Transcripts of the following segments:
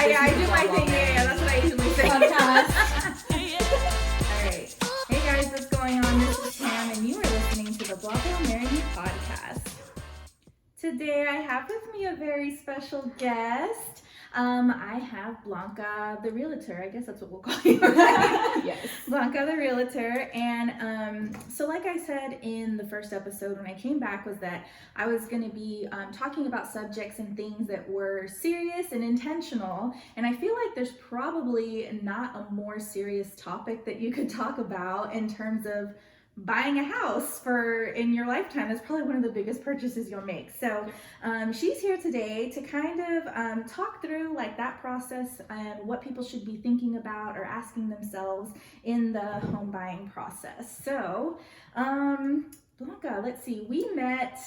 yeah, I do my thing. Yeah, that's what I usually say. Alright. Hey guys, what's going on? This is Pam, and you are listening to the Blanca the Realtor podcast. Today I have with me a very special guest. I have Blanca the Realtor. I guess that's what we'll call you. Right? Yes. Blanca the Realtor. And so like I said in the first episode when I came back was that I was going to be talking about subjects and things that were serious and intentional. And I feel like there's probably not a more serious topic that you could talk about in terms of buying a house in your lifetime. Is probably one of the biggest purchases you'll make. So she's here today to kind of talk through like that process and what people should be thinking about or asking themselves in the home buying process. So Blanca, let's see, we met,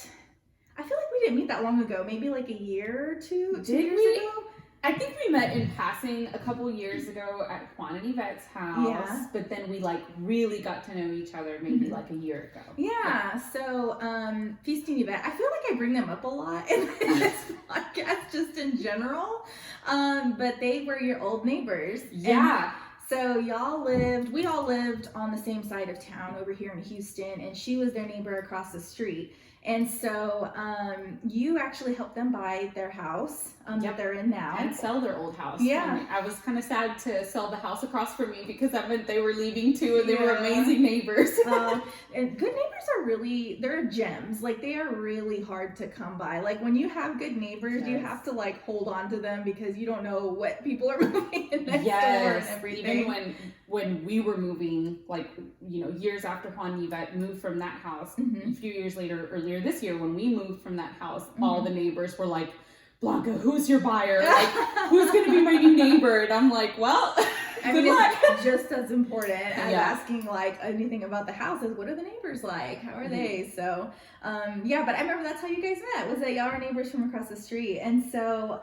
I feel like we didn't meet that long ago, maybe like a year or two years ago. I think we met in passing a couple years ago at Juan and Yvette's house, but then we like really got to know each other maybe like a year ago. Yeah, so Feast and Yvette, I feel like I bring them up a lot in this podcast just in general, but they were your old neighbors. Yeah. So we all lived on the same side of town over here in Houston, and she was their neighbor across the street. And so you actually helped them buy their house that they're in now. And sell their old house. Yeah. I was kind of sad to sell the house across from me because that meant they were leaving too, and they were amazing neighbors. And good neighbors are they're gems. Like, they are really hard to come by. Like, when you have good neighbors, you have to like hold on to them because you don't know what people are moving in next door and everything. Even when we were moving, like, you know, years after Juan and Yvette moved from that house, a few years later, earlier this year, when we moved from that house, all the neighbors were like, Blanca, who's your buyer? Like, who's going to be my new neighbor? And I'm like, well, good luck. It's just as important as asking like anything about the house is what are the neighbors like? How are they? So, but I remember that's how you guys met, was that y'all were neighbors from across the street. And so,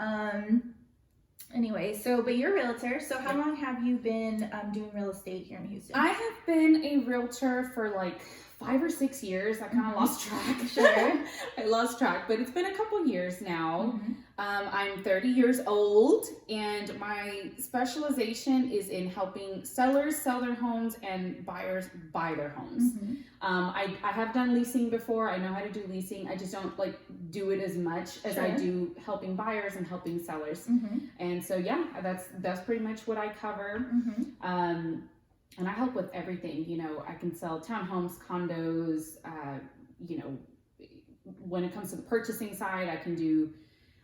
anyway, but you're a realtor. So how long have you been doing real estate here in Houston? I have been a realtor for like 5 or 6 years. I kind of lost track. Sure. I lost track, but it's been a couple years now. I'm 30 years old, and my specialization is in helping sellers sell their homes and buyers buy their homes. I have done leasing before. I know how to do leasing. I just don't like do it as much as I do helping buyers and helping sellers. And so that's pretty much what I cover. And I help with everything. You know, I can sell townhomes, condos. You know, when it comes to the purchasing side, I can do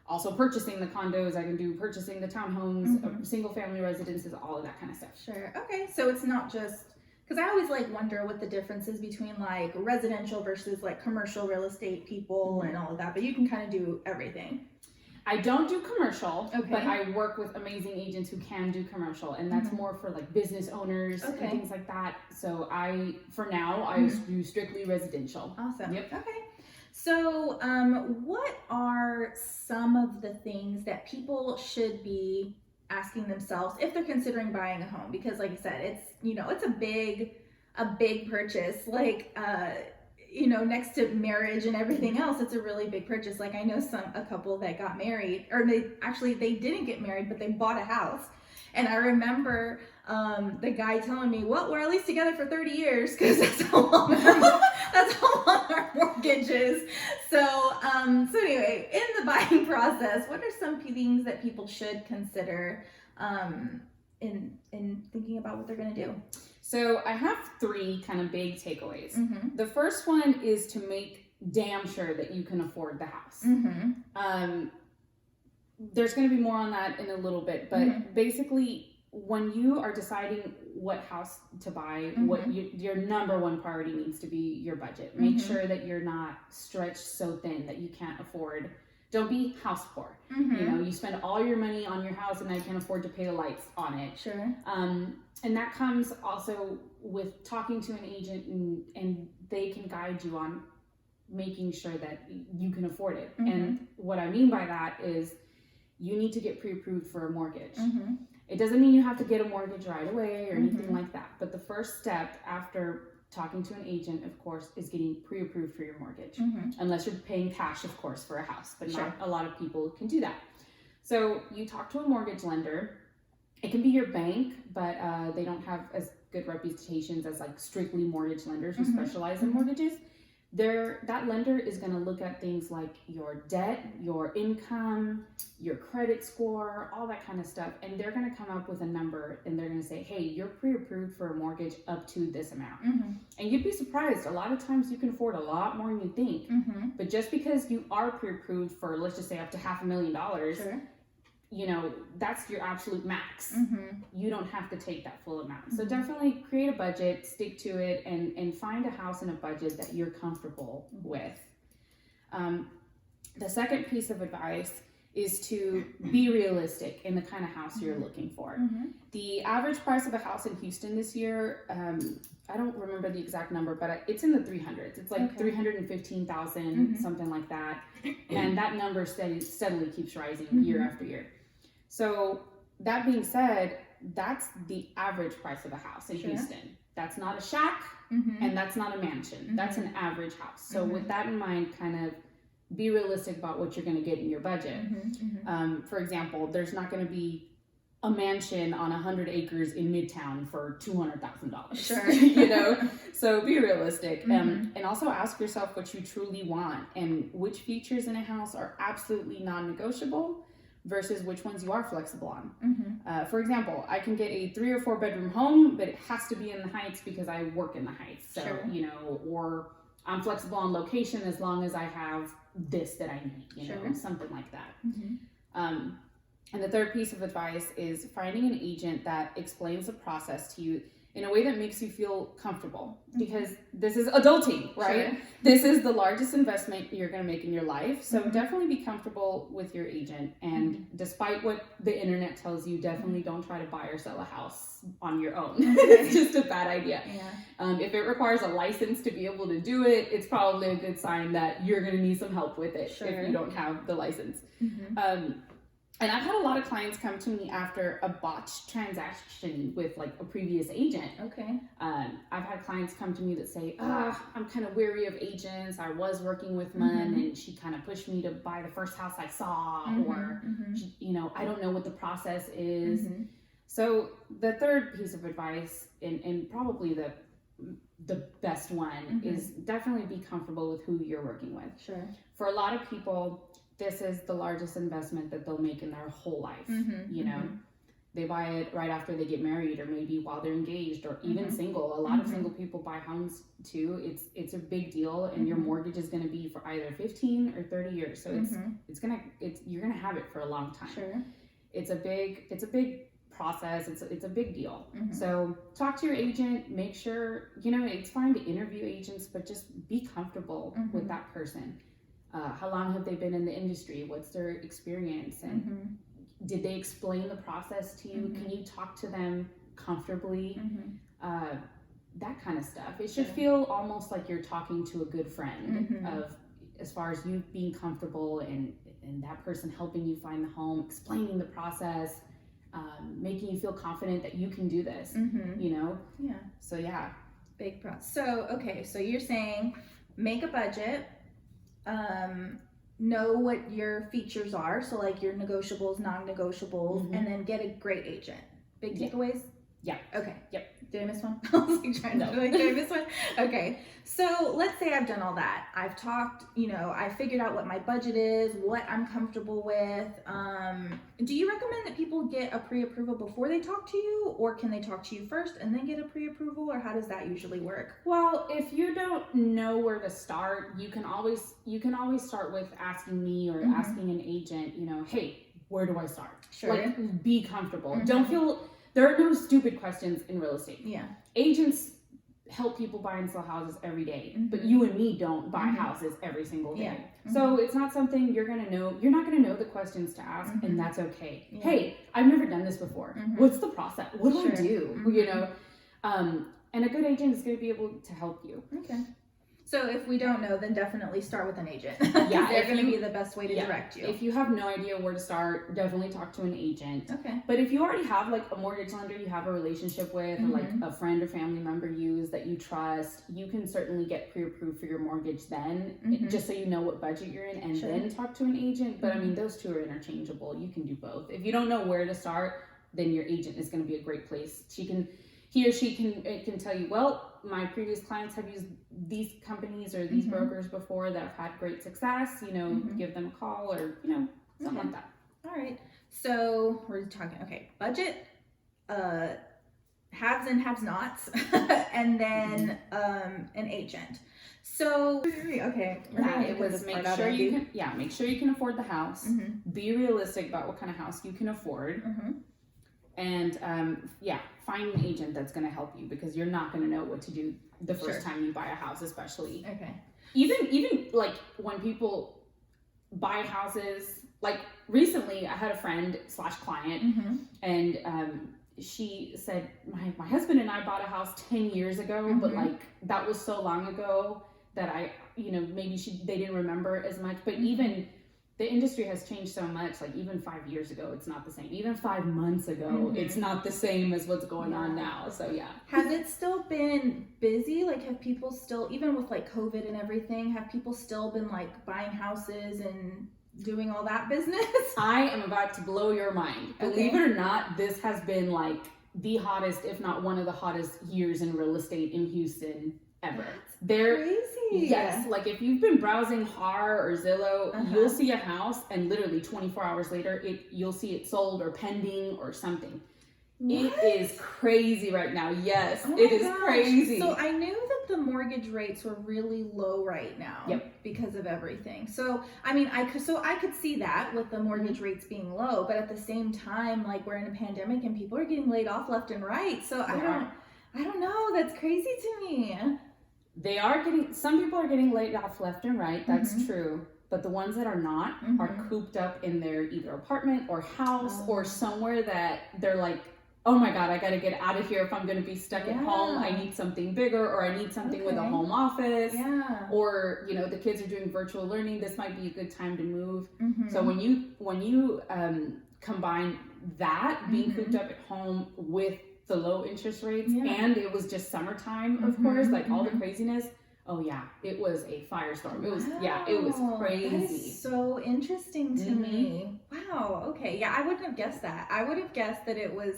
also purchasing the condos. I can do purchasing the townhomes, single family residences, all of that kind of stuff. Sure. Okay. So it's not just, because I always like wonder what the difference is between like residential versus like commercial real estate people and all of that, but you can kind of do everything. I don't do commercial, but I work with amazing agents who can do commercial, and that's more for like business owners and things like that. So for now, I do strictly residential. Awesome. Yep. Okay. So what are some of the things that people should be asking themselves if they're considering buying a home? Because like I said, it's a big purchase. Like, next to marriage and everything else, it's a really big purchase. Like, I know a couple that got married, or they didn't get married, but they bought a house. And I remember the guy telling me, well, we're at least together for 30 years because that's how long our mortgage is. So anyway, in the buying process, what are some things that people should consider in thinking about what they're going to do? So I have 3 kind of big takeaways. The first one is to make damn sure that you can afford the house. There's going to be more on that in a little bit, but basically when you are deciding what house to buy, what your number one priority needs to be your budget. Make sure that you're not stretched so thin that you can't afford. Don't be house poor. You know, you spend all your money on your house and now you can't afford to pay the lights on it. Sure. And that comes also with talking to an agent, and they can guide you on making sure that you can afford it. And what I mean by that is you need to get pre-approved for a mortgage. It doesn't mean you have to get a mortgage right away or anything like that. But the first step after talking to an agent, of course, is getting pre-approved for your mortgage. Unless you're paying cash, of course, for a house. But not a lot of people can do that. So you talk to a mortgage lender. It can be your bank, but they don't have as good reputations as like strictly mortgage lenders who specialize in mortgages. That lender is going to look at things like your debt, your income, your credit score, all that kind of stuff. And they're going to come up with a number and they're going to say, hey, you're pre-approved for a mortgage up to this amount. And you'd be surprised. A lot of times you can afford a lot more than you think. But just because you are pre-approved for, let's just say, up to $500,000, Sure. you know, that's your absolute max. You don't have to take that full amount. So definitely create a budget, stick to it, and find a house in a budget that you're comfortable with. The second piece of advice is to be realistic in the kind of house you're looking for. The average price of a house in Houston this year, I don't remember the exact number, but it's in the 300s. It's like 315,000, something like that. And that number steadily keeps rising year after year. So that being said, that's the average price of a house in Houston. That's not a shack and that's not a mansion. That's an average house. So with that in mind, kind of be realistic about what you're going to get in your budget. For example, there's not going to be a mansion on 100 acres in Midtown for $200,000. Sure. You know, so be realistic. And also ask yourself what you truly want and which features in a house are absolutely non-negotiable versus which ones you are flexible on. For example, I can get a 3 or 4 bedroom home, but it has to be in the Heights because I work in the Heights. So, you know, or I'm flexible on location as long as I have this that I need, you know, something like that. And the third piece of advice is finding an agent that explains the process to you in a way that makes you feel comfortable, because this is adulting, right? Sure. This is the largest investment you're going to make in your life. So definitely be comfortable with your agent. And despite what the internet tells you, definitely don't try to buy or sell a house on your own. It's just a bad idea. If it requires a license to be able to do it, it's probably a good sign that you're going to need some help with it if you don't have the license. And I've had a lot of clients come to me after a botched transaction with like a previous agent. I've had clients come to me that say, I'm kind of weary of agents. I was working with one and she kind of pushed me to buy the first house I saw, or, you know, I don't know what the process is. So the third piece of advice, and probably the best one, is definitely be comfortable with who you're working with. For a lot of people, this is the largest investment that they'll make in their whole life. You know, they buy it right after they get married, or maybe while they're engaged, or even single. A lot of single people buy homes too. It's a big deal, and your mortgage is going to be for either 15 or 30 years. So you're going to have it for a long time. It's a big process. It's a big deal. So talk to your agent, make sure, you know, it's fine to interview agents, but just be comfortable with that person. How long have they been in the industry? What's their experience? And did they explain the process to you? Can you talk to them comfortably? That kind of stuff. It should feel almost like you're talking to a good friend, as far as you being comfortable and that person helping you find the home, explaining the process, making you feel confident that you can do this, you know? So big process. So you're saying make a budget, know what your features are, so like your negotiables, non-negotiables, and then get a great agent. Big takeaways? Okay. Did I miss one? I was like trying to did I miss one? Okay. So let's say I've done all that. I've talked, you know, I figured out what my budget is, what I'm comfortable with. Do you recommend that people get a pre-approval before they talk to you, or can they talk to you first and then get a pre-approval, or how does that usually work? Well, if you don't know where to start, you can always start with asking me or asking an agent, you know, hey, where do I start? Like, be comfortable. Don't feel, there are no stupid questions in real estate. Agents help people buy and sell houses every day, but you and me don't buy houses every single day. So it's not something you're gonna know. You're not gonna know the questions to ask, and that's okay. Hey, I've never done this before. What's the process? What do I do? You know, and a good agent is gonna be able to help you. So if we don't know, then definitely start with an agent. Yeah, they're going to be the best way to direct you. If you have no idea where to start, definitely talk to an agent. Okay. But if you already have like a mortgage lender you have a relationship with, or like a friend or family member that you trust, you can certainly get pre-approved for your mortgage then, just so you know what budget you're in, and then talk to an agent. But I mean, those two are interchangeable. You can do both. If you don't know where to start, then your agent is going to be a great place. He or she can tell you, well, my previous clients have used these companies or these brokers before that have had great success, give them a call, or, something like that. All right. So we're talking, budget, haves and haves nots, and then an agent. So, okay. It was make sure you can afford the house. Be realistic about what kind of house you can afford. And find an agent that's going to help you, because you're not going to know what to do the first time you buy a house, especially. Okay. Even like when people buy houses, like recently I had a friend / client, and she said, my husband and I bought a house 10 years ago, but like that was so long ago that I, maybe they didn't remember as much, but even the industry has changed so much. Like even 5 years ago, it's not the same. Even 5 months ago, it's not the same as what's going on now. So yeah. Has it still been busy? Like, have people still, even with like COVID and everything, have people still been like buying houses and doing all that business? I am about to blow your mind. Believe it or not, this has been like the hottest, if not one of the hottest years in real estate in Houston ever. Crazy. Yes, like if you've been browsing HAR or Zillow, you'll see a house, and literally 24 hours later, you'll see it sold or pending or something. What? It is crazy right now. Yes, it is crazy. So I knew that the mortgage rates were really low right now because of everything. So I mean, I could see that with the mortgage rates being low, but at the same time, like we're in a pandemic and people are getting laid off left and right. So I don't know. That's crazy to me. Some people are getting laid off left and right. That's true. But the ones that are not are cooped up in their either apartment or house or somewhere that they're like, oh my God, I got to get out of here if I'm going to be stuck at home. I need something bigger, or I need something with a home office. Yeah. Or, the kids are doing virtual learning. This might be a good time to move. So when you combine that, being cooped up at home with the low interest rates, and it was just summertime, of course, like all the craziness. Oh yeah, it was a firestorm. It was it was crazy. That is so interesting to me. Wow. Okay. Yeah, I wouldn't have guessed that. I would have guessed that it was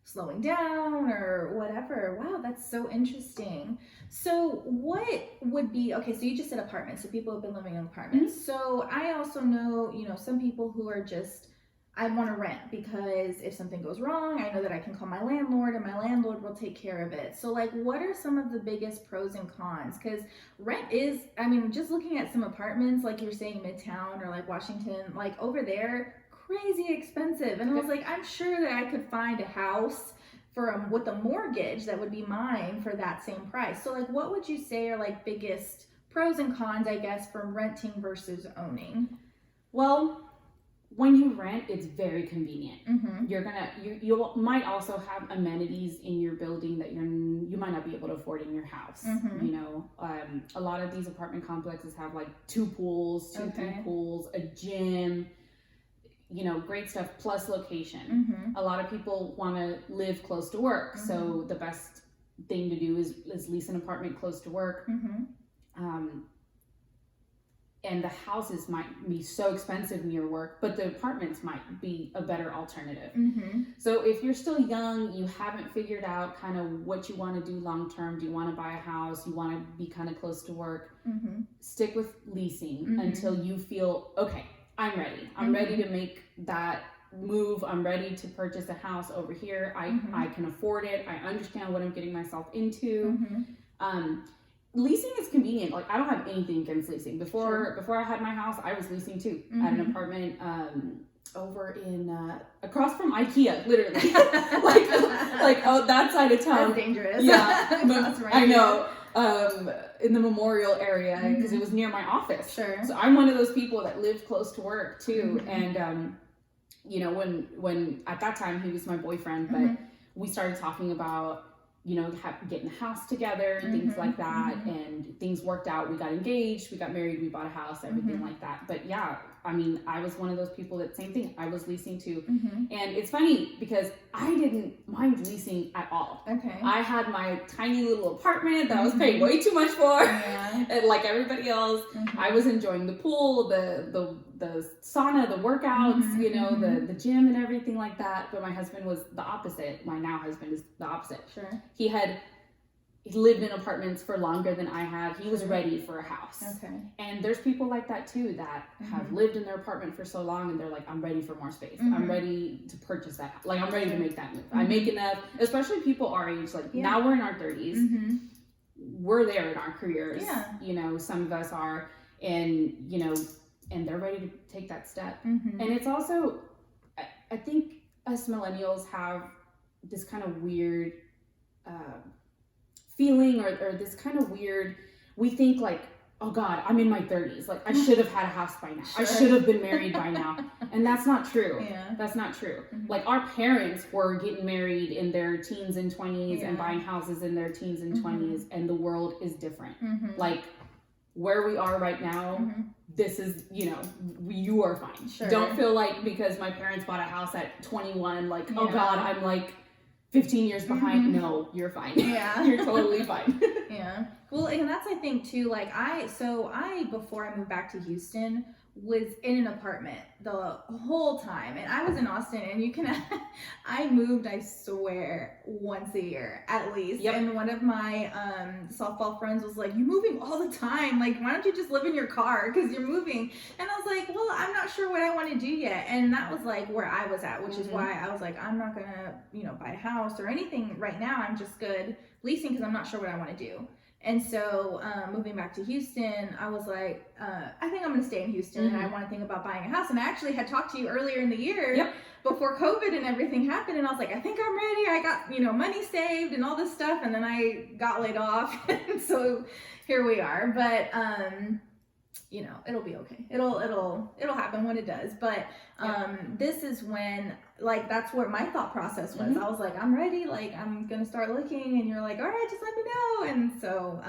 slowing down or whatever. Wow, that's so interesting. So what would be, so you just said apartments, so people have been living in apartments. So I also know, some people who are just, I want to rent because if something goes wrong, I know that I can call my landlord and my landlord will take care of it. So like, what are some of the biggest pros and cons? Because rent is, just looking at some apartments, like you're saying Midtown or like Washington, like over there, crazy expensive. And I was like, I'm sure that I could find a house with a mortgage that would be mine for that same price. So like, what would you say are like biggest pros and cons, I guess, from renting versus owning? Well, when you rent, it's very convenient. You might also have amenities in your building that you might not be able to afford in your house. A lot of these apartment complexes have like 2 pools, 3 pools, a gym, great stuff, plus location. A lot of people want to live close to work, so the best thing to do is lease an apartment close to work. And the houses might be so expensive near work, but the apartments might be a better alternative. So if you're still young, you haven't figured out kind of what you want to do long term, do you want to buy a house, you want to be kind of close to work, stick with leasing until you feel, okay, I'm ready. I'm ready to make that move. I'm ready to purchase a house over here. I can afford it. I understand what I'm getting myself into. Leasing is convenient. Like, I don't have anything against leasing. Before I had my house, I was leasing too at an apartment over in across from IKEA, literally. like that side of town. That's dangerous. Yeah, I know. In the Memorial area, because it was near my office. Sure. So I'm one of those people that lived close to work too, and when at that time he was my boyfriend, but we started talking about getting the house together and things like that. And things worked out. We got engaged, we got married, we bought a house, everything like that. But yeah, I mean, I was one of those people that same thing. I was leasing too. And it's funny because I didn't mind leasing at all. Okay. I had my tiny little apartment that I was paying way too much for. And like everybody else, I was enjoying the pool, the sauna, the workouts, the gym and everything like that. But my husband was the opposite. My now husband is the opposite. Sure. He lived in apartments for longer than I had. He was ready for a house. Okay. And there's people like that too that have lived in their apartment for so long and they're like, I'm ready for more space. I'm ready to purchase that. Like, I'm ready to make that move. I make enough, especially people our age. Like, now we're in our 30s. We're there in our careers. Yeah. Some of us are. And, and they're ready to take that step. And it's also, I think us millennials have this kind of weird feeling or this kind of weird, we think like, oh God, I'm in my 30s. Like, I should have had a house by now. Sure. I should have been married by now. And that's not true. Yeah. That's not true. Like, our parents were getting married in their teens and 20s and buying houses in their teens and 20s. And the world is different. Like, where we are right now, this is, you are fine. Sure. Don't feel like because my parents bought a house at 21, like, oh God, I'm like 15 years behind. No, you're fine. Yeah. You're totally fine. Yeah. Well, and that's, I think too, like I, before I moved back to Houston, was in an apartment the whole time. And I was in Austin, and I moved, I swear, once a year at least. Yep. And one of my softball friends was like, "You moving all the time? Like, why don't you just live in your car? Because you're moving." And I was like, well, I'm not sure what I want to do yet. And that was like where I was at, which is why I was like, I'm not gonna, buy a house or anything right now. I'm just good leasing because I'm not sure what I want to do. And so moving back to Houston, I was like, I think I'm going to stay in Houston and I want to think about buying a house. And I actually had talked to you earlier in the year before COVID and everything happened. And I was like, I think I'm ready. I got, money saved and all this stuff. And then I got laid off. And so here we are. But, it'll be okay. It'll happen when it does. But this is when, like, that's where my thought process was. I was like, I'm ready. Like, I'm going to start looking. And you're like, all right, just let me know. And so,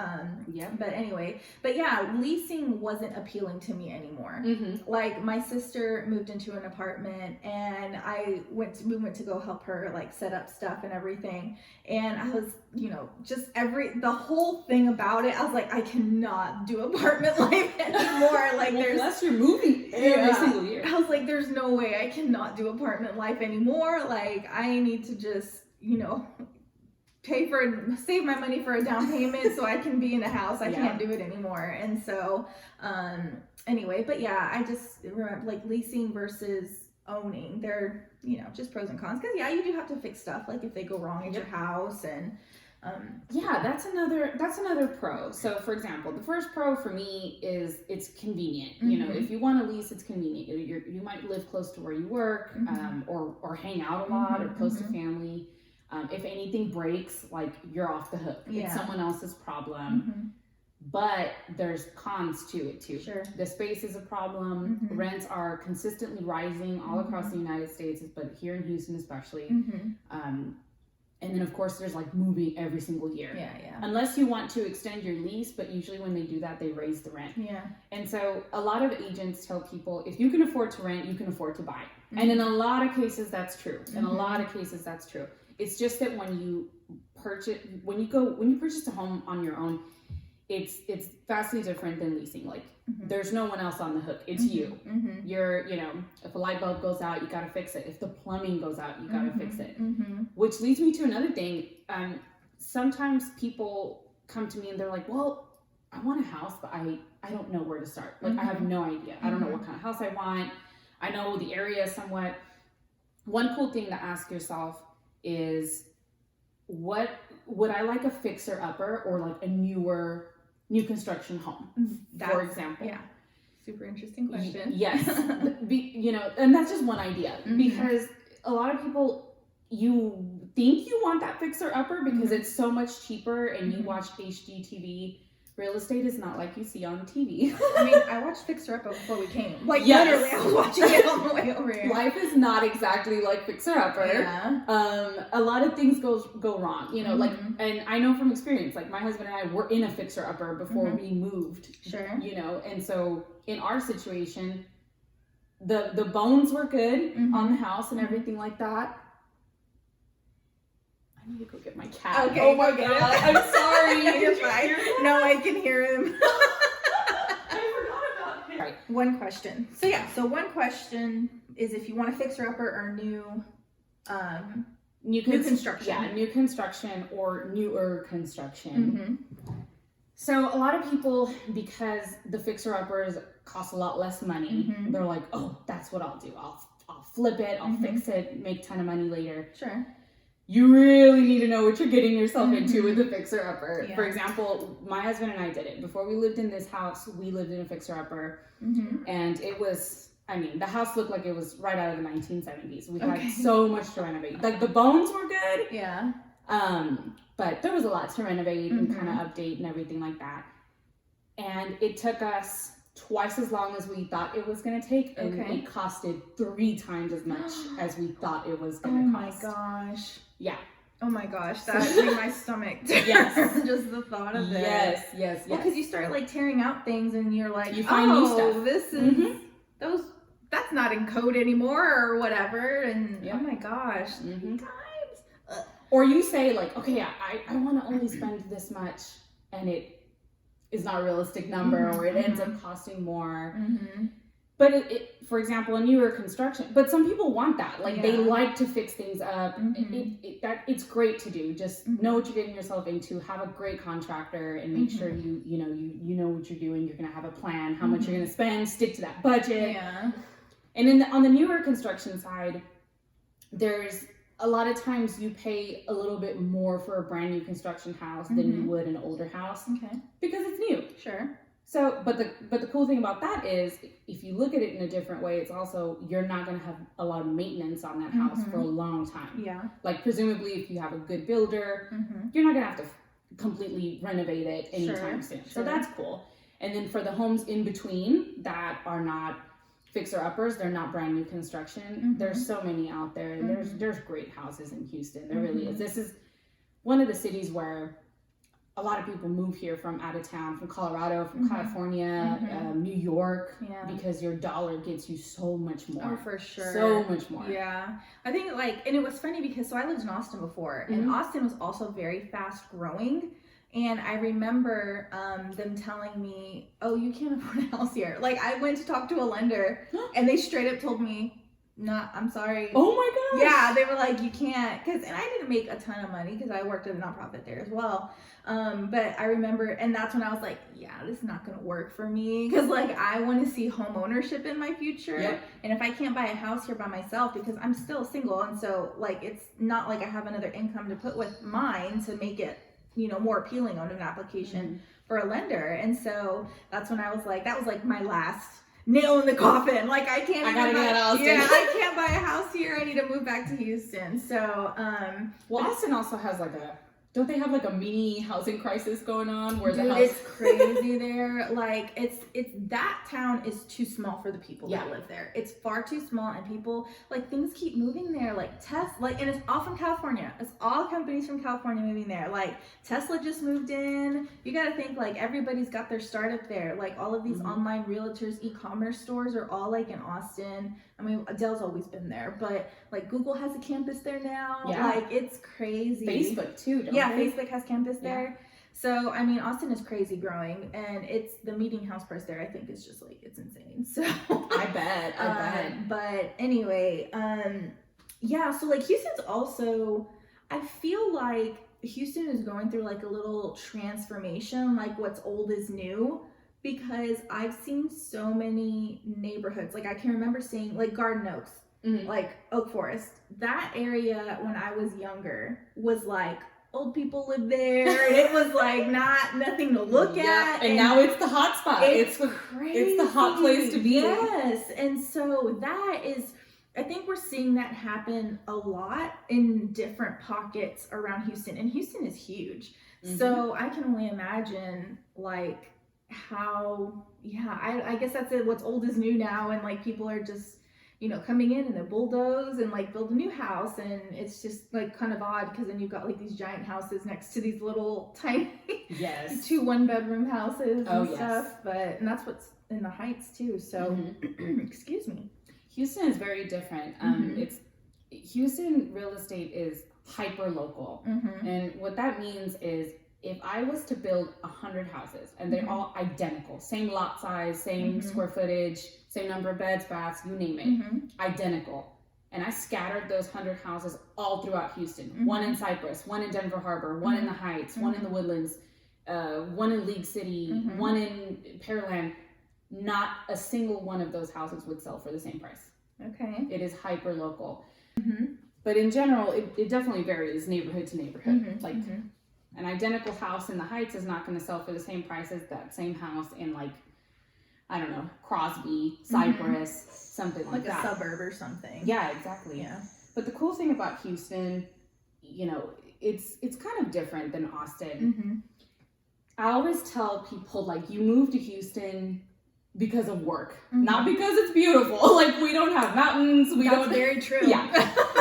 but anyway, leasing wasn't appealing to me anymore. Like, my sister moved into an apartment and we went to go help her, like, set up stuff and everything. And I was, just the whole thing about it, I was like, I cannot do apartment life anymore. Like, unless you're moving every single year. I was like, there's no way I cannot do apartment life anymore. Like, I need to just, save my money for a down payment so I can be in a house. I can't do it anymore. And so, anyway, but yeah, I just remember, like, leasing versus owning, they're, just pros and cons. Cause you do have to fix stuff. Like, if they go wrong at your house and, that's another pro. So for example, the first pro for me is it's convenient. If you want to lease, it's convenient. You might live close to where you work, or hang out a lot, or close to family. If anything breaks, like, you're off the hook. It's someone else's problem. But there's cons to it too. Sure. The space is a problem. Rents are consistently rising all across the United States, but here in Houston especially. And then, of course, there's, like, moving every single year. Yeah. Unless you want to extend your lease, but usually when they do that, they raise the rent. Yeah. And so a lot of agents tell people, if you can afford to rent, you can afford to buy. And in a lot of cases, that's true. It's just that when you purchase a home on your own, it's vastly different than leasing. Like, there's no one else on the hook. It's you. You're, if a light bulb goes out, you got to fix it. If the plumbing goes out, you got to fix it. Which leads me to another thing. Sometimes people come to me and they're like, well, I want a house, but I don't know where to start. Like, I have no idea. I don't know what kind of house I want. I know the area somewhat. One cool thing to ask yourself is, would I like a fixer upper or like a new construction home, for example? Yeah. Super interesting question. Yes. And that's just one idea, because a lot of people, you think you want that fixer upper because it's so much cheaper and you watch HGTV real estate is not like you see on TV. I mean, I watched Fixer Upper before we came. Like, yes. literally, I was watching it on the way over here. Life is not exactly like Fixer Upper. Yeah. A lot of things go wrong, you know, like, and I know from experience, like my husband and I were in a Fixer Upper before we moved. Sure. You know, and so in our situation, the bones were good on the house and everything like that. I need to go get my cat. Okay, oh my god, I'm sorry. You're fine. No, I can hear him. I forgot about him. Right. One question. So one question is if you want to fix or upper or new construction. Yeah, new construction or newer construction. So a lot of people, because the fixer-uppers cost a lot less money, they're like, oh, that's what I'll do. I'll flip it, I'll fix it, make a ton of money later. Sure. You really need to know what you're getting yourself into with a fixer-upper. Yeah. For example, my husband and I did it. Before we lived in this house, we lived in a fixer-upper. And it was, I mean, the house looked like it was right out of the 1970s. We had so much to renovate. Like, the bones were good. Yeah. But there was a lot to renovate and kind of update and everything like that. And it took us twice as long as we thought it was going to take. And it costed 3 times as much as we thought it was going to cost. Oh my gosh. Yeah. Oh my gosh. That made my stomach turn. Yes. Just the thought of it. Yes. Well, because you start like tearing out things and you're like, you find new stuff. This is, that's not in code anymore or whatever. And oh my gosh. 3 times. Or you say like, okay, I want to only spend this much, and it is not a realistic number, or it ends up costing more. But it, for example, a newer construction, but some people want that. Like they like to fix things up. It's great to do. Just know what you're getting yourself into. Have a great contractor, and make sure you know what you're doing. You're gonna have a plan, how much you're gonna spend. Stick to that budget. Yeah. And on the newer construction side, there's a lot of times you pay a little bit more for a brand new construction house than you would an older house. Okay. Because it's new. Sure. So, but the cool thing about that is, if you look at it in a different way, it's also, you're not going to have a lot of maintenance on that house for a long time. Yeah. Like, presumably, if you have a good builder, you're not going to have to completely renovate it anytime soon. So that's cool. And then for the homes in between that are not fixer-uppers, they're not brand new construction. There's so many out there, and there's great houses in Houston. There really is. This is one of the cities where a lot of people move here from out of town, from Colorado, from California, New York, because your dollar gets you so much more. Oh, for sure. So much more. Yeah. I think and it was funny because, so I lived in Austin before, and Austin was also very fast growing. And I remember them telling me, oh, you can't afford a house here. Like, I went to talk to a lender, and they straight up told me, I'm sorry. Oh my gosh. Yeah, they were like, you can't, and I didn't make a ton of money because I worked at a nonprofit there as well. But I remember, and that's when I was like, yeah, this is not going to work for me, because like I want to see home ownership in my future. Yep. And if I can't buy a house here by myself, because I'm still single, and so like it's not like I have another income to put with mine to make it, more appealing on an application for a lender. And so that's when I was like, that was like my last nail in the coffin. Like, I can't I can't buy a house here. I need to move back to Houston. So well, Austin also has don't they have like a mini housing crisis going on where dude, the house it's crazy there. Like, it's that town is too small for the people that live there. It's far too small, and people, like, things keep moving there. Like Tesla, and it's all from California. It's all companies from California moving there. Like, Tesla just moved in. You got to think, like, everybody's got their startup there. Like, all of these online realtors, e-commerce stores are all like in Austin. I mean, Adele's always been there, but like Google has a campus there now. Yeah. Like, it's crazy. Facebook too, don't they? Facebook has campus there. So, I mean, Austin is crazy growing, and it's the median house price there, I think, is just like, it's insane. So I bet. But anyway, so like Houston's also, I feel like Houston is going through like a little transformation, like what's old is new. Because I've seen so many neighborhoods, like I can remember seeing like Garden Oaks, like Oak Forest. That area when I was younger was like old people live there, and it was like nothing to look at. And now it's the hot spot. It's crazy. It's the hot place to be. Yes, and so that is, I think we're seeing that happen a lot in different pockets around Houston, and Houston is huge. So I can only imagine like how, I guess that's it. What's old is new now. And like people are just, coming in and they bulldoze and like build a new house. And it's just like kind of odd because then you've got like these giant houses next to these little tiny 2 1-bedroom houses and stuff. And that's what's in the Heights too. So, excuse me. Houston is very different. Houston real estate is hyper local. And what that means is if I was to build 100 houses and they're all identical, same lot size, same square footage, same number of beds, baths, you name it, identical. And I scattered those 100 houses all throughout Houston. One in Cypress, one in Denver Harbor, one in the Heights, one in the Woodlands, one in League City, one in Pearland. Not a single one of those houses would sell for the same price. Okay. It is hyper local. But in general, it definitely varies neighborhood to neighborhood. Like an identical house in the Heights is not going to sell for the same price as that same house in like, I don't know, Crosby, Cypress, something like that. Like a suburb or something. Yeah, exactly. Yeah. But the cool thing about Houston, it's kind of different than Austin. I always tell people like you move to Houston because of work, not because it's beautiful. Like we don't have mountains. That's very true. Yeah,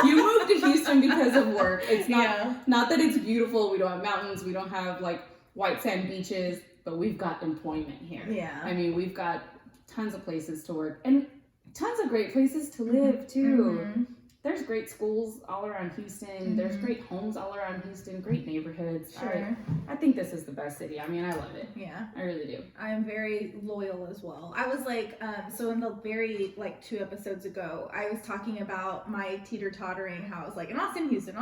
you moved to Houston because of work. It's not that it's beautiful. We don't have mountains. We don't have like white sand beaches, but we've got employment here. Yeah. I mean, we've got tons of places to work and tons of great places to live too. There's great schools all around Houston. There's great homes all around Houston, great neighborhoods. Sure. I think this is the best city. I mean, I love it. Yeah. I really do. I'm very loyal as well. I was like, so in the very, 2 episodes ago, I was talking about my teeter-tottering, how I was like, in Austin, Houston.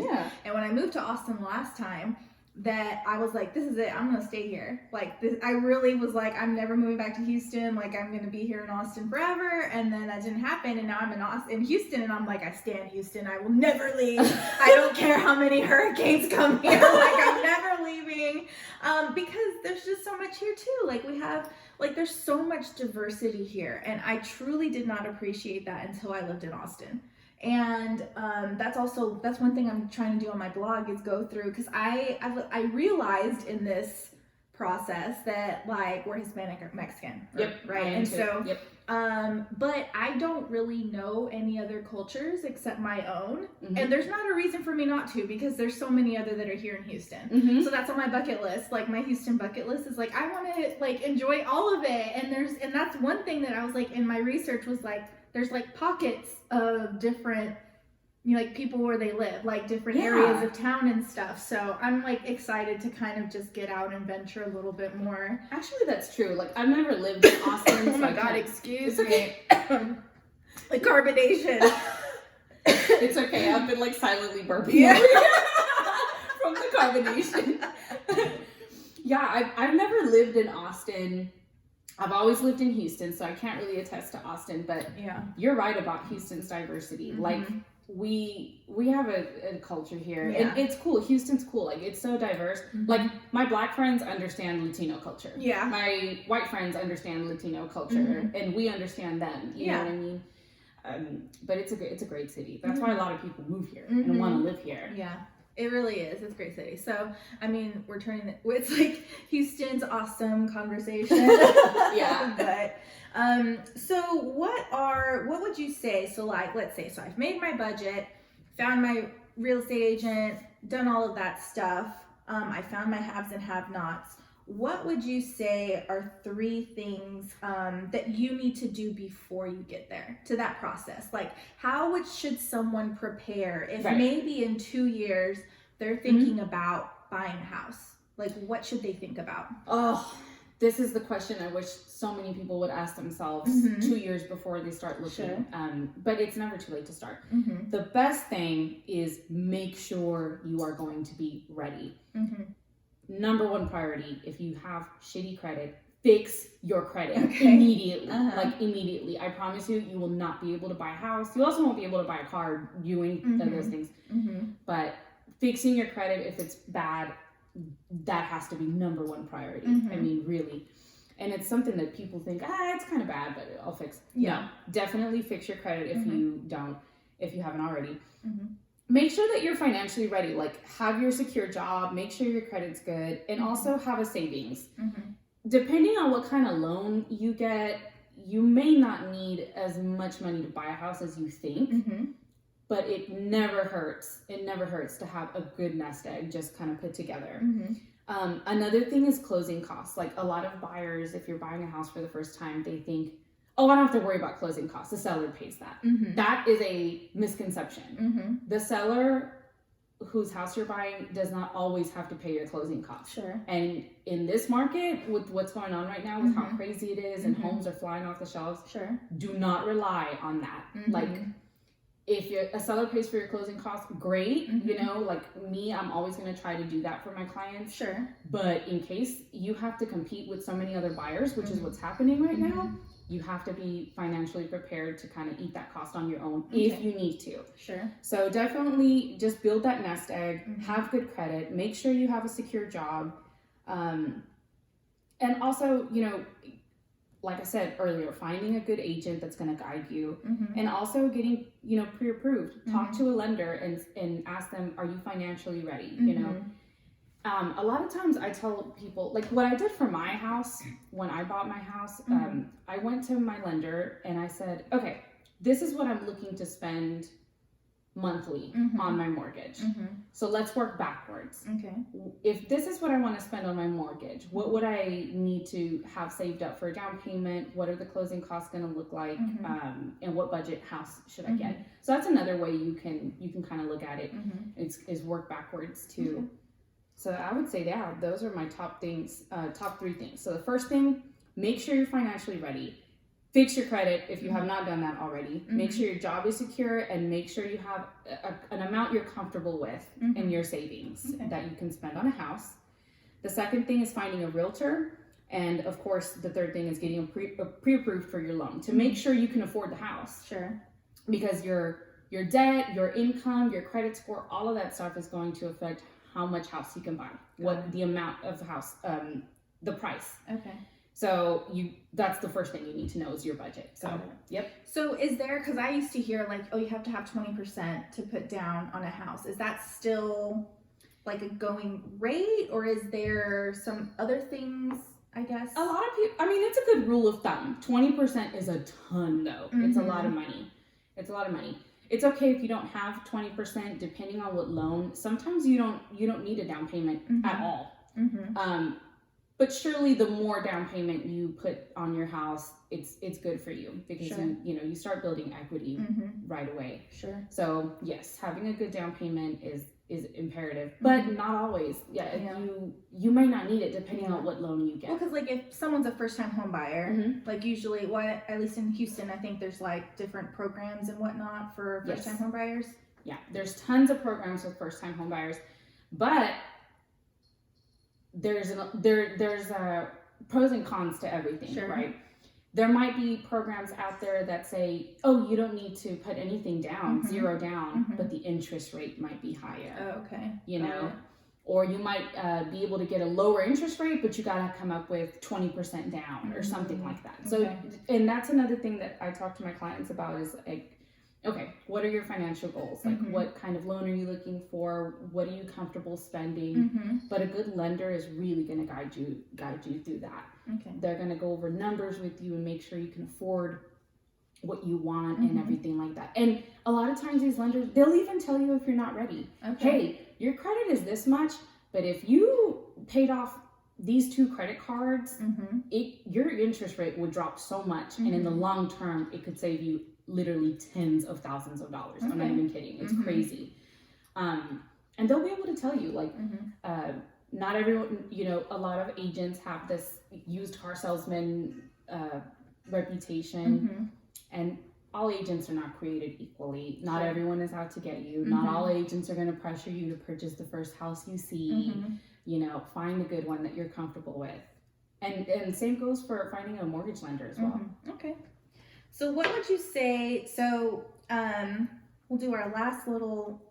Yeah. And when I moved to Austin last time, that I was like, this is it. I'm going to stay here. Like, this, I really was like, I'm never moving back to Houston. Like, I'm going to be here in Austin forever. And then that didn't happen. And now I'm in Houston. And I'm like, I stand Houston. I will never leave. I don't care how many hurricanes come here. Like, I'm never leaving. Because there's just so much here too. Like, we have, there's so much diversity here. And I truly did not appreciate that until I lived in Austin. And that's one thing I'm trying to do on my blog is go through, because I realized in this process that like we're Hispanic or Mexican, right? And so but I don't really know any other cultures except my own, and there's not a reason for me not to, because there's so many other that are here in Houston. So that's on my bucket list. Like my Houston bucket list is like I want to like enjoy all of it, and that's one thing that I was like in my research was like there's like pockets of different, like people where they live, like different areas of town and stuff. So I'm like excited to kind of just get out and venture a little bit more. Actually, that's true. Like I've never lived in Austin. Oh my God, excuse me. The carbonation. It's okay. I've been like silently burping from the carbonation. I've never lived in Austin. I've always lived in Houston, so I can't really attest to Austin, but you're right about Houston's diversity. Like we have a culture here, and it's cool. Houston's cool. Like it's so diverse. Like my Black friends understand Latino culture. Yeah. My white friends understand Latino culture, and we understand them. You know what I mean? But it's a great city. That's why a lot of people move here and want to live here. Yeah. It really is. It's a great city. So, I mean, we're turning it, it's like Houston's awesome conversation. But, so what would you say? So like, let's say, so I've made my budget, found my real estate agent, done all of that stuff. I found my haves and have-nots. What would you say are 3 things that you need to do before you get there to that process? Like, should someone prepare if maybe in 2 years they're thinking about buying a house? Like, what should they think about? Oh, this is the question I wish so many people would ask themselves 2 years before they start looking. But it's never too late to start. The best thing is make sure you are going to be ready. Number 1 priority, if you have shitty credit, fix your credit immediately. Like immediately. I promise you, you will not be able to buy a house. You also won't be able to buy a car, do any of those things. But fixing your credit, if it's bad, that has to be number 1 priority. I mean, really. And it's something that people think, it's kind of bad, but I'll fix. No, definitely fix your credit if you haven't already. make sure that you're financially ready. Like, have your secure job, make sure your credit's good, and also have a savings. Depending on what kind of loan you get, you may not need as much money to buy a house as you think, but it never hurts. It never hurts to have a good nest egg just kind of put together. Another thing is closing costs. Like, a lot of buyers, if you're buying a house for the first time, they think, oh, I don't have to worry about closing costs. The seller pays that. That is a misconception. The seller whose house you're buying does not always have to pay your closing costs. Sure. And in this market, with what's going on right now, with how crazy it is and homes are flying off the shelves, do not rely on that. Like, if a seller pays for your closing costs, great. You know, like me, I'm always going to try to do that for my clients. Sure. But in case you have to compete with so many other buyers, which is what's happening right now, you have to be financially prepared to kind of eat that cost on your own if you need to. Sure. So definitely just build that nest egg, have good credit, make sure you have a secure job. And also, you know, like I said earlier, finding a good agent that's going to guide you, and also getting, you know, pre-approved. Talk to a lender and ask them, are you financially ready? You know, a lot of times I tell people, like what I did for my house, when I bought my house, I went to my lender and I said, okay, this is what I'm looking to spend monthly on my mortgage. So let's work backwards. Okay. If this is what I want to spend on my mortgage, what would I need to have saved up for a down payment? What are the closing costs going to look like? And what budget house should I get? So that's another way you can kind of look at it. Is work backwards too. So I would say, yeah, those are my top things, top 3 things. So the first thing, make sure you're financially ready. Fix your credit if you have not done that already. Make sure your job is secure, and make sure you have an amount you're comfortable with in your savings that you can spend on a house. The second thing is finding a realtor. And of course, the third thing is getting pre-approved for your loan to make sure you can afford the house. Sure. Because your debt, your income, your credit score, all of that stuff is going to affect how much house you can buy, what the amount of the house, the price. Okay. So that's the first thing you need to know is your budget. So, yep. So is there, because I used to hear like, oh, you have to have 20% to put down on a house. Is that still like a going rate, or is there some other things, I guess? A lot of people, I mean, it's a good rule of thumb. 20% is a ton though. It's a lot of money. It's a lot of money. It's okay if you don't have 20%, depending on what loan. Sometimes you don't need a down payment at all. But surely the more down payment you put on your house, it's good for you, because you start building equity right away. Sure. So yes, having a good down payment is imperative, but not always. You may not need it depending on what loan you get. Well, because like if someone's a first time home buyer, like usually, at least in Houston, I think there's like different programs and whatnot for first time home buyers. Yeah, there's tons of programs for first time home buyers, but there's pros and cons to everything, right? There might be programs out there that say, oh, you don't need to put anything down, zero down, but the interest rate might be higher. Oh, okay. You know, or you might be able to get a lower interest rate, but you got to come up with 20% down or something like that. So, and that's another thing that I talk to my clients about is like, okay, what are your financial goals? Like what kind of loan are you looking for? What are you comfortable spending? But a good lender is really going to guide you through that. Okay. They're going to go over numbers with you and make sure you can afford what you want and everything like that. And a lot of times these lenders, they'll even tell you if you're not ready. Okay. Hey, your credit is this much, but if you paid off these 2 credit cards, your interest rate would drop so much. And in the long term, it could save you literally tens of thousands of dollars. I'm not even kidding. It's crazy. And they'll be able to tell you, like, not everyone, a lot of agents have this used car salesman reputation, and all agents are not created equally. Not everyone is out to get you. Not all agents are going to pressure you to purchase the first house you see. Find a good one that you're comfortable with. And same goes for finding a mortgage lender as well. Okay. So what would you say, we'll do our last little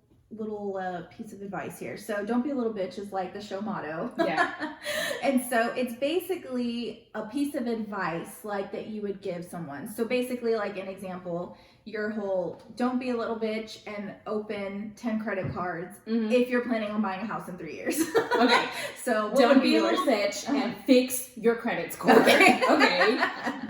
piece of advice here. So don't be a little bitch is like the show motto. Yeah. And so it's basically a piece of advice like that you would give someone. So basically, like an example, your whole don't be a little bitch and open 10 credit cards if you're planning on buying a house in 3 years. Okay. So don't be a little bitch and fix your credit score. Okay.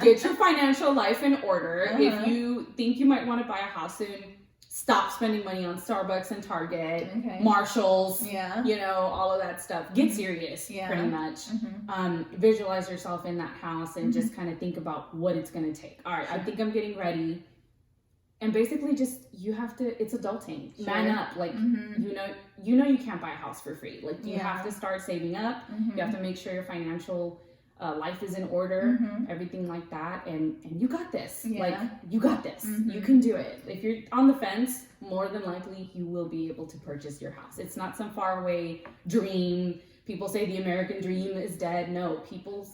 Get your financial life in order. If you think you might want to buy a house soon, stop spending money on Starbucks and Target, Marshalls, all of that stuff. Get serious, pretty much. Visualize yourself in that house and just kind of think about what it's going to take. All right, I think I'm getting ready. And basically just, you have to, it's adulting. Man up. Like, you know you can't buy a house for free. Like, you have to start saving up. You have to make sure your financial life is in order, everything like that, and you got this. Like, you got this. You can do it. If you're on the fence, more than likely you will be able to purchase your house. It's not some faraway dream. People say the American dream is dead. No, people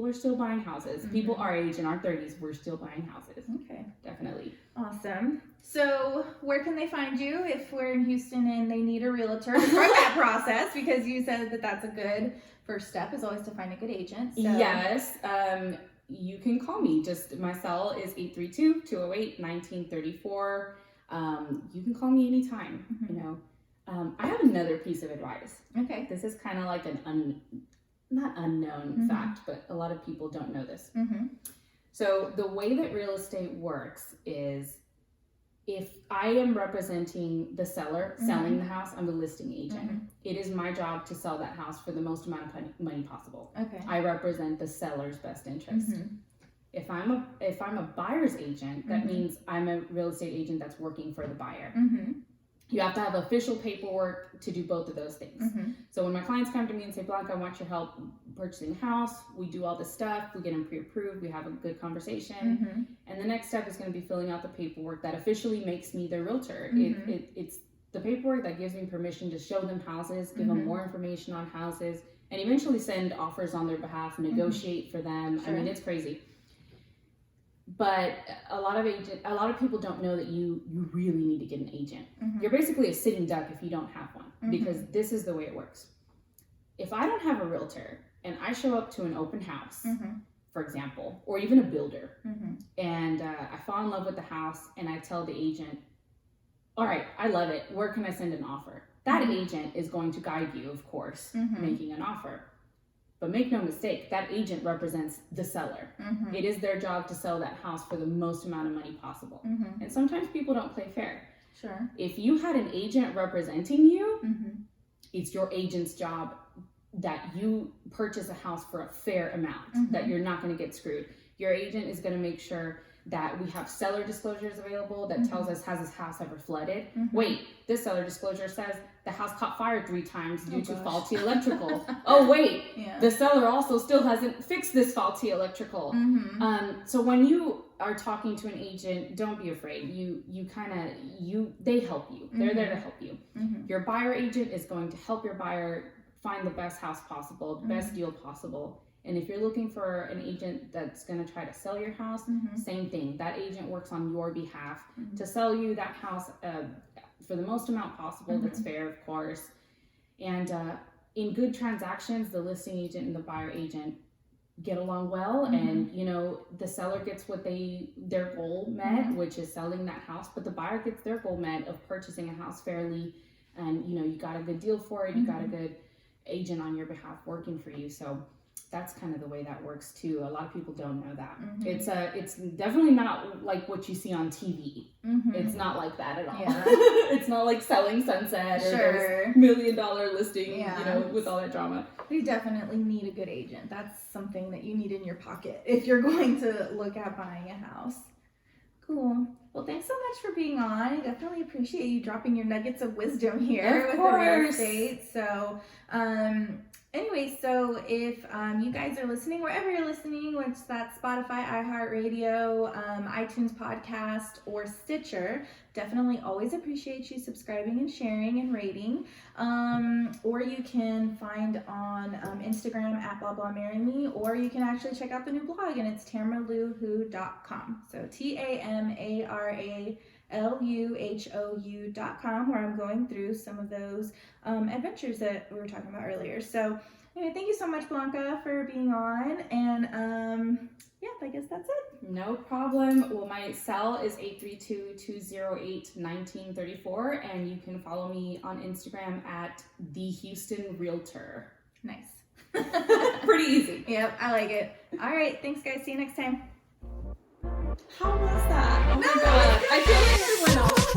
are still buying houses. People our age, in our 30s, we're still buying houses. Okay, definitely. Awesome. So where can they find you if we're in Houston and they need a realtor to start that process? Because you said that that's a good first step, is always to find a good agent. So. Yes. You can call me. Just my cell is 832-208-1934. You can call me anytime. I have another piece of advice. Okay. This is kind of like an not unknown fact, but a lot of people don't know this. So the way that real estate works is, if I am representing the seller selling the house, I'm the listing agent. It is my job to sell that house for the most amount of money possible. Okay. I represent the seller's best interest. If I'm a buyer's agent, that means I'm a real estate agent that's working for the buyer. You have to have official paperwork to do both of those things. So when my clients come to me and say, Blanca, I want your help purchasing a house, we do all this stuff, we get them pre-approved, we have a good conversation. And the next step is going to be filling out the paperwork that officially makes me their realtor. It's the paperwork that gives me permission to show them houses, give them more information on houses, and eventually send offers on their behalf, negotiate for them. I mean, it's crazy. But a lot of people don't know that you really need to get an agent. You're basically a sitting duck if you don't have one, because this is the way it works. If I don't have a realtor and I show up to an open house, for example, or even a builder, and I fall in love with the house and I tell the agent, all right, I love it, where can I send an offer? That agent is going to guide you, of course, making an offer. But make no mistake, that agent represents the seller. It is their job to sell that house for the most amount of money possible. And sometimes people don't play fair. Sure. If you had an agent representing you, it's your agent's job that you purchase a house for a fair amount, that you're not going to get screwed. Your agent is going to make sure that we have seller disclosures available that tells us, has this house ever flooded? Wait, this seller disclosure says the house caught fire 3 times due to faulty electrical. Oh wait, the seller also still hasn't fixed this faulty electrical. So when you are talking to an agent, don't be afraid. They help you. They're there to help you. Your buyer agent is going to help your buyer find the best house possible, the best deal possible. And if you're looking for an agent that's going to try to sell your house, same thing. That agent works on your behalf to sell you that house for the most amount possible. That's fair, of course. And in good transactions, the listing agent and the buyer agent get along well, and the seller gets their goal met, which is selling that house, but the buyer gets their goal met of purchasing a house fairly, and you got a good deal for it. You got a good agent on your behalf working for you. So that's kind of the way that works too. A lot of people don't know that. It's definitely not like what you see on TV. It's not like that at all. It's not like Selling Sunset or those $1 million listing, with all that drama. You definitely need a good agent. That's something that you need in your pocket if you're going to look at buying a house. Cool. Well, thanks so much for being on. I definitely appreciate you dropping your nuggets of wisdom here with the real estate. So, anyway, so if you guys are listening, wherever you're listening, which that's Spotify, iHeartRadio, iTunes Podcast, or Stitcher, definitely always appreciate you subscribing and sharing and rating. Or you can find on Instagram at @BlahBlahMarryMe, or you can actually check out the new blog, and it's TamaraLouWho.com. So TamaraLouWho.com. luhou.com, where I'm going through some of those adventures that we were talking about earlier. So anyway, thank you so much, Blanca, for being on. And yeah, I guess that's it. No problem. Well, my cell is 832-208-1934, and you can follow me on Instagram at the Houston Realtor. Nice. Pretty easy. Yep, I like it. All right, thanks guys. See you next time. How was that? Oh my No, god. I feel like I went off.